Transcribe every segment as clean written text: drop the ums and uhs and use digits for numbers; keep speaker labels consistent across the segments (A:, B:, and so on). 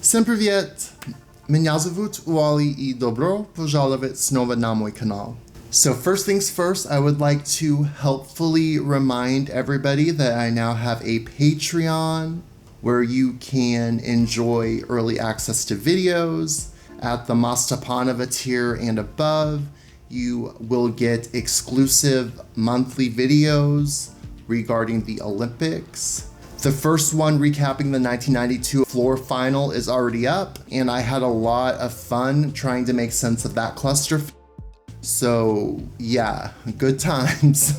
A: Всем привет! Меня зовут Уали и добро пожаловать снова на мой канал. So first things first, I would like to helpfully remind everybody that I now have a Patreon where you can enjoy early access to videos. At the Mastapanova tier and above, you will get exclusive monthly videos regarding the Olympics. The first one recapping the 1992 floor final is already up, and I had a lot of fun trying to make sense of that clusterf. So yeah, good times.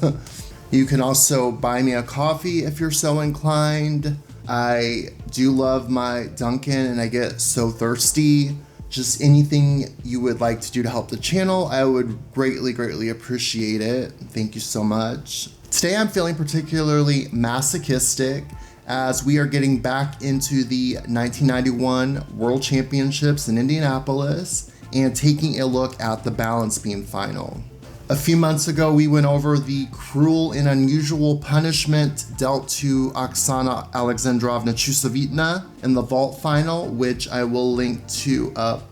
A: You can also buy me a coffee if you're so inclined. I do love my Dunkin' and I get so thirsty. Just anything you would like to do to help the channel, I would greatly appreciate it. Thank you so much. Today I'm feeling particularly masochistic as we are getting back into the 1991 World Championships in Indianapolis and taking a look at the balance beam final. A few months ago, we went over the cruel and unusual punishment dealt to Oksana Alexandrovna Chusovitna in the vault final, which I will link to up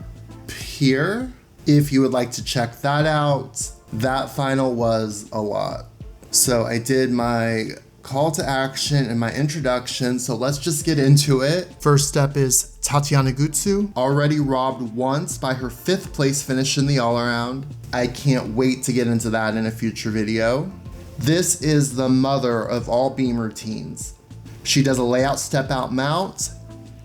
A: here if you would like to check that out. That final was a lot. So I did my call to action and my introduction, so let's just get into it. First step is Tatiana Gutsu, already robbed once by her 5th place finish in the all-around. I can't wait to get into that in a future video. This is the mother of all beam routines. She does a layout step out mount,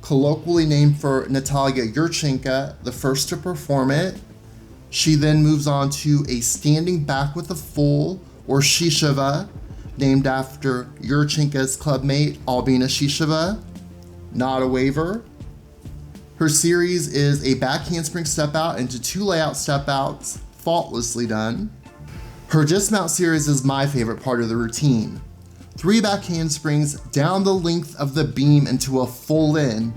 A: colloquially named for Natalia Yurchenko, the first to perform it. She then moves on to a standing back with a full, or Shishava, named after Yurchenko's clubmate, Albina Shisheva, not a waiver. Her series is a back handspring step out into 2 layout step outs, faultlessly done. Her dismount series is my favorite part of the routine. 3 back handsprings down the length of the beam into a full in,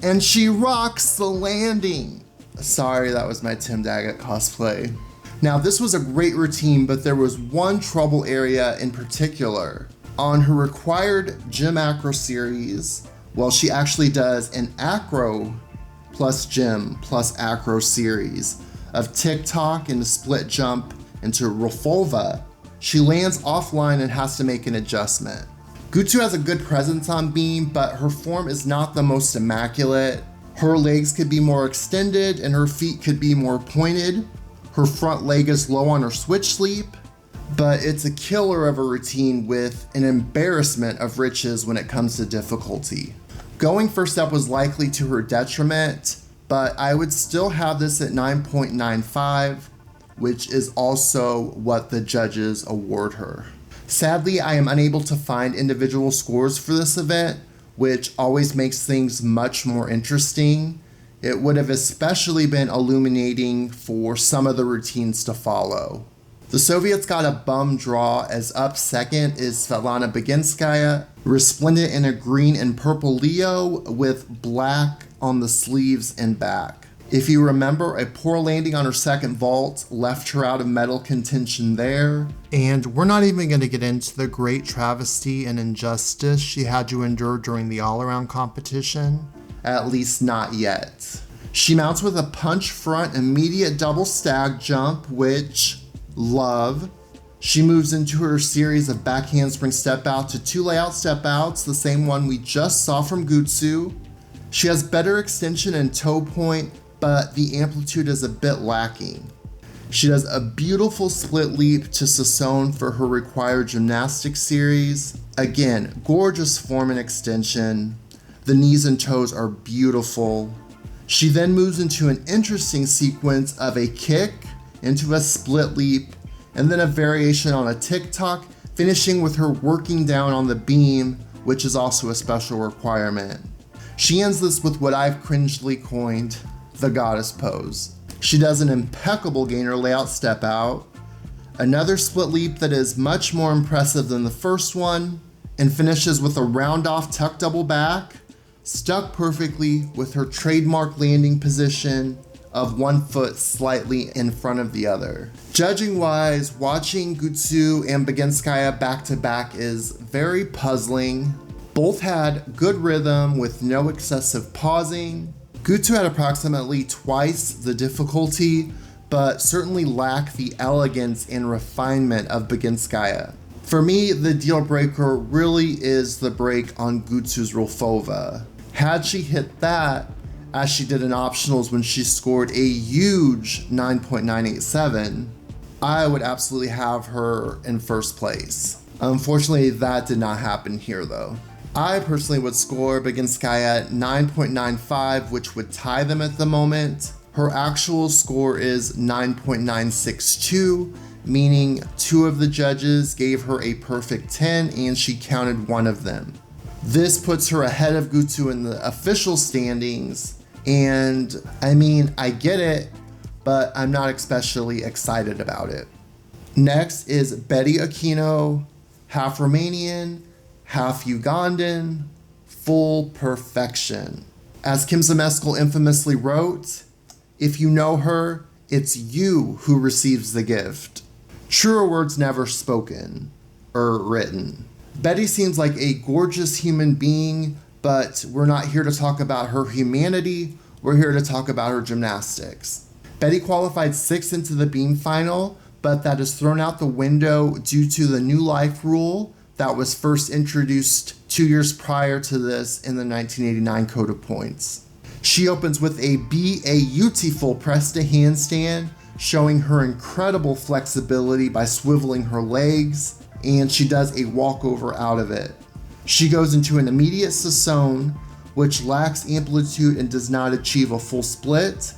A: and she rocks the landing. Sorry, that was my Tim Daggett cosplay. Now this was a great routine, but there was one trouble area in particular. On her required gym acro series, well, she actually does an acro plus gym plus acro series of tick-tock and a split jump into Rafalova. She lands offline and has to make an adjustment. Gutsu has a good presence on beam, but her form is not the most immaculate. Her legs could be more extended and her feet could be more pointed. Her front leg is low on her switch sleep, but it's a killer of a routine with an embarrassment of riches when it comes to difficulty. Going first step was likely to her detriment, but I would still have this at 9.95, which is also what the judges award her. Sadly, I am unable to find individual scores for this event, which always makes things much more interesting. It would have especially been illuminating for some of the routines to follow. The Soviets got a bum draw as up second is Svetlana Boginskaya, resplendent in a green and purple Leo with black on the sleeves and back. If you remember, a poor landing on her second vault left her out of medal contention there. And we're not even going to get into the great travesty and injustice she had to endure during the all-around competition. At least not yet. She mounts with a punch front immediate double stag jump, which, love. She moves into her series of back handspring step out to 2 layout step outs, the same one we just saw from Gutsu. She has better extension and toe point, but the amplitude is a bit lacking. She does a beautiful split leap to Sassone for her required gymnastics series. Again, gorgeous form and extension. The knees and toes are beautiful. She then moves into an interesting sequence of a kick into a split leap, and then a variation on a tick-tock, finishing with her working down on the beam, which is also a special requirement. She ends this with what I've cringely coined the goddess pose. She does an impeccable gainer layout step out, another split leap that is much more impressive than the first one, and finishes with a round off tuck double back, stuck perfectly with her trademark landing position of 1 foot slightly in front of the other. Judging wise, watching Gutsu and Boginskaya back to back is very puzzling. Both had good rhythm with no excessive pausing. Gutsu had approximately twice the difficulty, but certainly lacked the elegance and refinement of Boginskaya. For me, the deal breaker really is the break on Gutsu's Rolfova. Had she hit that, as she did in optionals when she scored a huge 9.987, I would absolutely have her in first place. Unfortunately, that did not happen here though. I personally would score Boginskaya 9.95, which would tie them at the moment. Her actual score is 9.962, meaning 2 of the judges gave her a perfect 10 and she counted 1 of them. This puts her ahead of Gutsu in the official standings, and I mean, I get it, but I'm not especially excited about it. Next is Betty Okino, half Romanian, half Ugandan, full perfection. As Kim Zmeskal infamously wrote, if you know her, it's you who receives the gift. Truer words never spoken or written. Betty seems like a gorgeous human being, but we're not here to talk about her humanity, we're here to talk about her gymnastics. Betty qualified 6th into the beam final, but that is thrown out the window due to the new life rule that was first introduced 2 years prior to this in the 1989 Code of Points. She opens with a beautiful press to handstand, showing her incredible flexibility by swiveling her legs, and she does a walkover out of it. She goes into an immediate Sassone, which lacks amplitude and does not achieve a full split,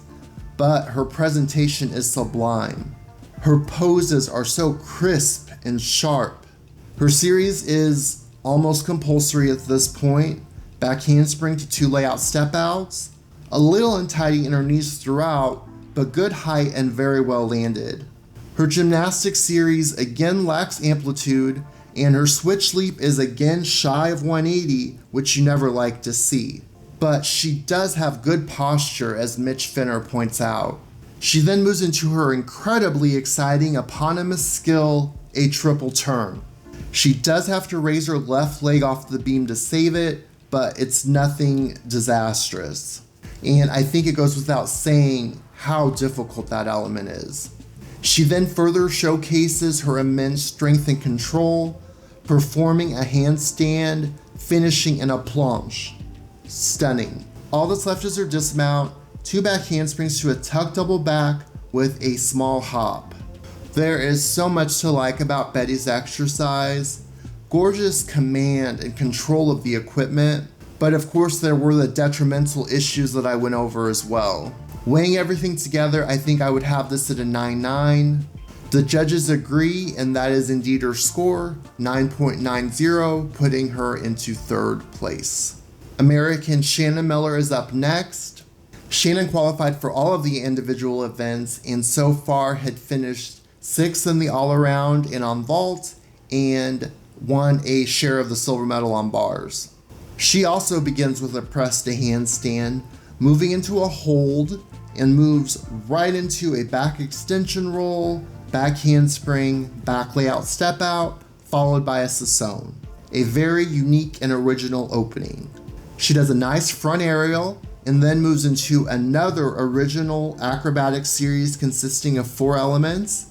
A: but her presentation is sublime. Her poses are so crisp and sharp. Her series is almost compulsory at this point. Back handspring to 2 layout step outs. A little untidy in her knees throughout, but good height and very well landed. Her gymnastics series again lacks amplitude, and her switch leap is again shy of 180, which you never like to see. But she does have good posture, as Mitch Finner points out. She then moves into her incredibly exciting eponymous skill, a triple turn. She does have to raise her left leg off the beam to save it, but it's nothing disastrous. And I think it goes without saying how difficult that element is. She then further showcases her immense strength and control, performing a handstand, finishing in a planche. Stunning. All that's left is her dismount, 2 back handsprings to a tuck double back with a small hop. There is so much to like about Betty's exercise. Gorgeous command and control of the equipment, but of course there were the detrimental issues that I went over as well. Weighing everything together, I think I would have this at a 9.9. The judges agree, and that is indeed her score, 9.90, putting her into 3rd place. American Shannon Miller is up next. Shannon qualified for all of the individual events and so far had finished 6th in the all-around and on vault, and won a share of the silver medal on bars. She also begins with a press to handstand, moving into a hold, and moves right into a back extension roll, back handspring, back layout step out, followed by a Sassone. A very unique and original opening. She does a nice front aerial, and then moves into another original acrobatic series consisting of 4 elements.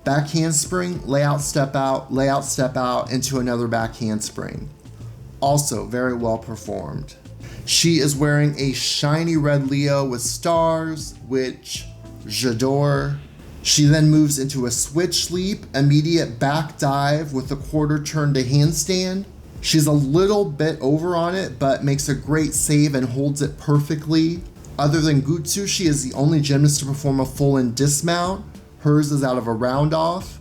A: Back handspring, layout step out, into another back handspring. Also very well performed. She is wearing a shiny red Leo with stars, which j'adore. She then moves into a switch leap, immediate back dive with a quarter turn to handstand. She's a little bit over on it, but makes a great save and holds it perfectly. Other than Gutsu, she is the only gymnast to perform a full in dismount. Hers is out of a round off,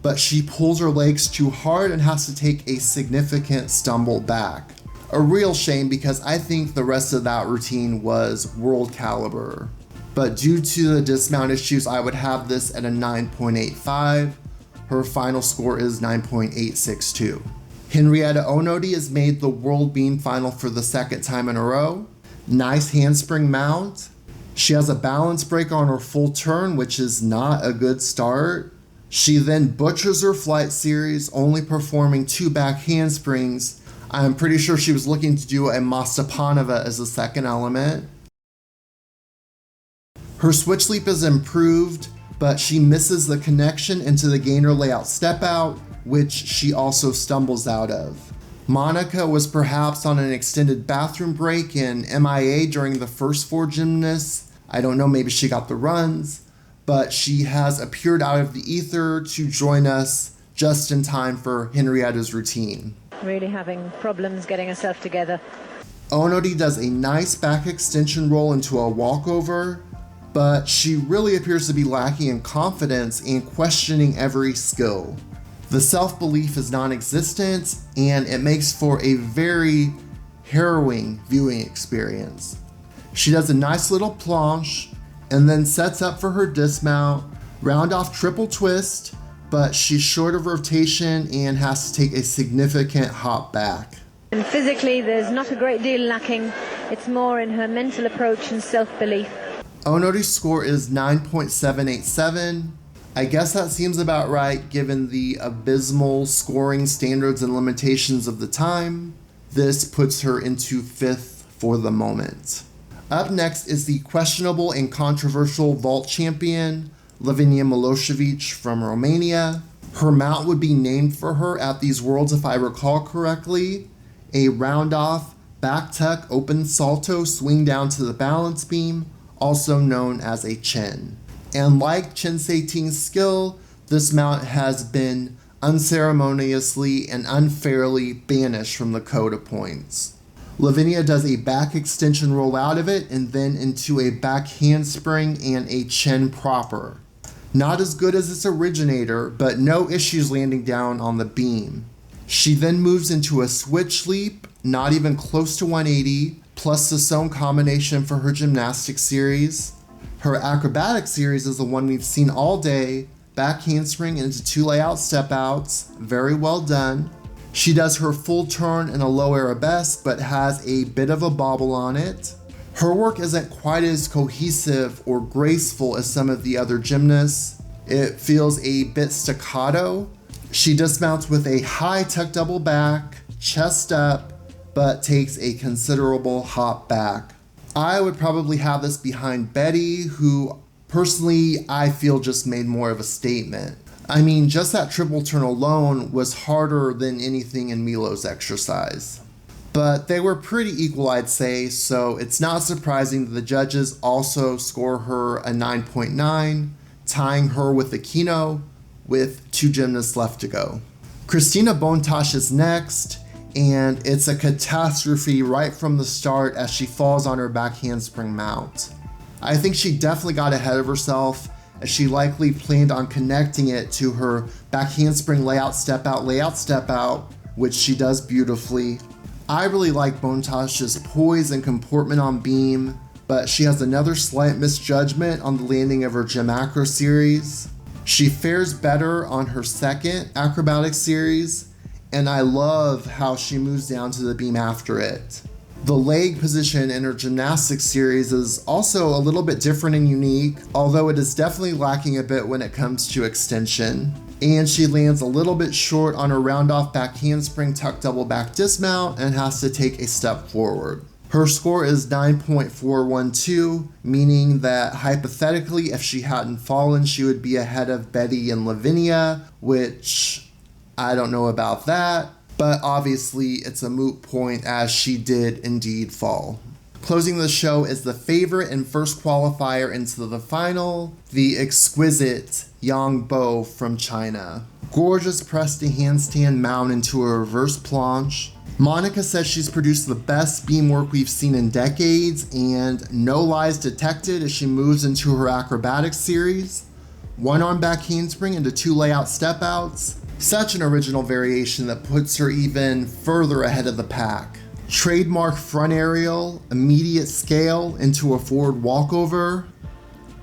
A: but she pulls her legs too hard and has to take a significant stumble back. A real shame because I think the rest of that routine was world caliber. But due to the dismount issues, I would have this at a 9.85. Her final score is 9.862. Henrietta Onodi has made the world beam final for the 2nd time in a row. Nice handspring mount. She has a balance break on her full turn, which is not a good start. She then butchers her flight series, only performing 2 back handsprings. I'm pretty sure she was looking to do a Mastepanova as the second element. Her switch leap is improved, but she misses the connection into the gainer layout step out, which she also stumbles out of. Monica was perhaps on an extended bathroom break and MIA during the first 4 gymnasts. I don't know, maybe she got the runs, but she has appeared out of the ether to join us just in time for Henrietta's routine.
B: Really having problems getting herself together.
A: Onodi does a nice back extension roll into a walkover, but she really appears to be lacking in confidence and questioning every skill. The self-belief is non-existent, and it makes for a very harrowing viewing experience. She does a nice little planche, and then sets up for her dismount, round off triple twist, but she's short of rotation and has to take a significant hop back.
B: And physically, there's not a great deal lacking. It's more in her mental approach and self-belief.
A: Onodi's score is 9.787. I guess that seems about right given the abysmal scoring standards and limitations of the time. This puts her into 5th for the moment. Up next is the questionable and controversial vault champion, Lavinia Milosovici from Romania. Her mount would be named for her at these Worlds if I recall correctly. A round off, back tuck, open salto swing down to the balance beam, also known as a chin. And like Chen Sei-Ting's skill, this mount has been unceremoniously and unfairly banished from the code of points. Lavinia does a back extension roll out of it and then into a back handspring and a chin proper. Not as good as its originator, but no issues landing down on the beam. She then moves into a switch leap, not even close to 180, plus the sewn combination for her gymnastics series. Her acrobatic series is the one we've seen all day, back handspring into 2 layout step outs, very well done. She does her full turn in a low arabesque, but has a bit of a bobble on it. Her work isn't quite as cohesive or graceful as some of the other gymnasts. It feels a bit staccato. She dismounts with a high tuck double back, chest up, but takes a considerable hop back. I would probably have this behind Betty, who personally I feel just made more of a statement. I mean, just that triple turn alone was harder than anything in Milo's exercise. But they were pretty equal, I'd say, so it's not surprising that the judges also score her a 9.9, tying her with Okino with 2 gymnasts left to go. Cristina Bontas is next, and it's a catastrophe right from the start as she falls on her back handspring mount. I think she definitely got ahead of herself, as she likely planned on connecting it to her back handspring layout step out, which she does beautifully. I really like Bontas's poise and comportment on beam, but she has another slight misjudgment on the landing of her gym acro series. She fares better on her second acrobatic series, and I love how she moves down to the beam after it. The leg position in her gymnastics series is also a little bit different and unique, although it is definitely lacking a bit when it comes to extension. And she lands a little bit short on her round off back handspring tuck double back dismount and has to take a step forward. Her score is 9.412, meaning that hypothetically if she hadn't fallen she would be ahead of Betty and Lavinia, which I don't know about that. But obviously it's a moot point as she did indeed fall. Closing the show is the favorite and first qualifier into the final, the exquisite Yang Bo from China. Gorgeous press to handstand mount into a reverse planche. Monica says she's produced the best beam work we've seen in decades, and no lies detected as she moves into her acrobatic series. 1 arm back handspring into 2 layout step outs. Such an original variation that puts her even further ahead of the pack. Trademark front aerial, immediate scale into a forward walkover.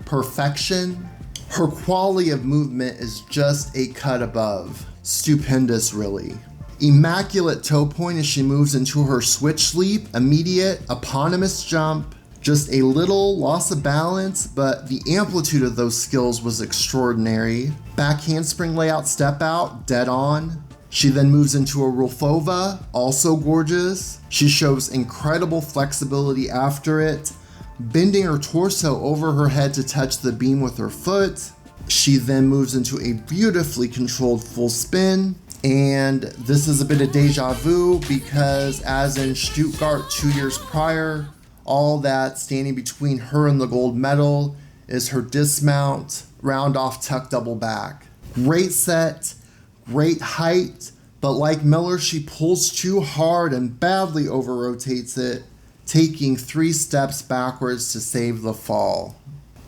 A: Perfection. Her quality of movement is just a cut above. Stupendous, really. Immaculate toe point as she moves into her switch leap, immediate, eponymous jump. Just a little loss of balance, but the amplitude of those skills was extraordinary. Back handspring layout step out, dead on. She then moves into a Rulfova, also gorgeous. She shows incredible flexibility after it, bending her torso over her head to touch the beam with her foot. She then moves into a beautifully controlled full spin. And this is a bit of deja vu because as in Stuttgart 2 years prior, all that's standing between her and the gold medal is her dismount, round off tuck double back. Great set, great height, but like Miller, she pulls too hard and badly over rotates it, taking 3 steps backwards to save the fall.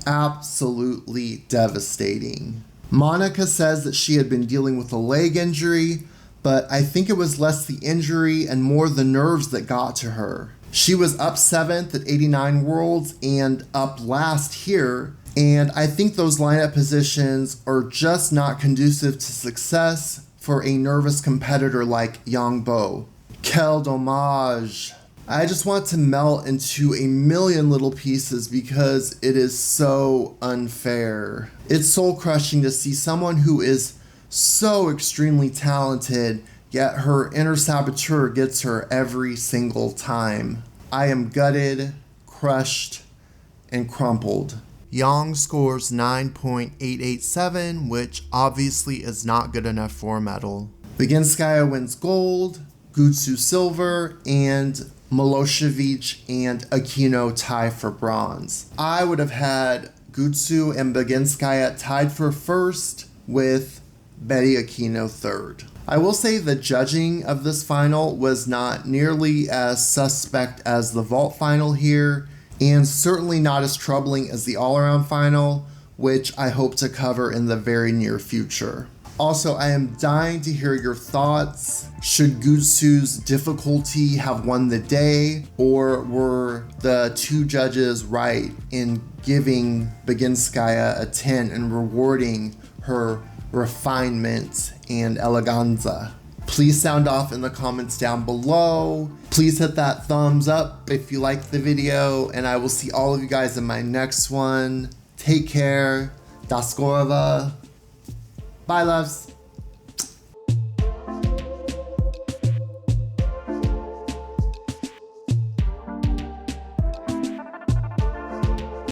A: Absolutely devastating. Monica says that she had been dealing with a leg injury, but I think it was less the injury and more the nerves that got to her. She was up 7th at 89 Worlds and up last here, and I think those lineup positions are just not conducive to success for a nervous competitor like Yang Bo. Quel dommage. I just want to melt into a million little pieces because it is so unfair. It's soul crushing to see someone who is so extremely talented, yet her inner saboteur gets her every single time. I am gutted, crushed, and crumpled. Yang scores 9.887, which obviously is not good enough for a medal. Boginskaya wins gold, Gutsu silver, and Milosovici and Okino tie for bronze. I would have had Gutsu and Boginskaya tied for first with Betty Okino third. I will say the judging of this final was not nearly as suspect as the vault final here, and certainly not as troubling as the all-around final, which I hope to cover in the very near future. Also, I am dying to hear your thoughts. Should Gutsu's difficulty have won the day, or were the 2 judges right in giving Boginskaya a 10 and rewarding her refinement and eleganza? Please sound off in the comments down below. Please hit that thumbs up if you liked the video, and I will see all of you guys in my next one. Take care. Da Skorova. Bye, loves.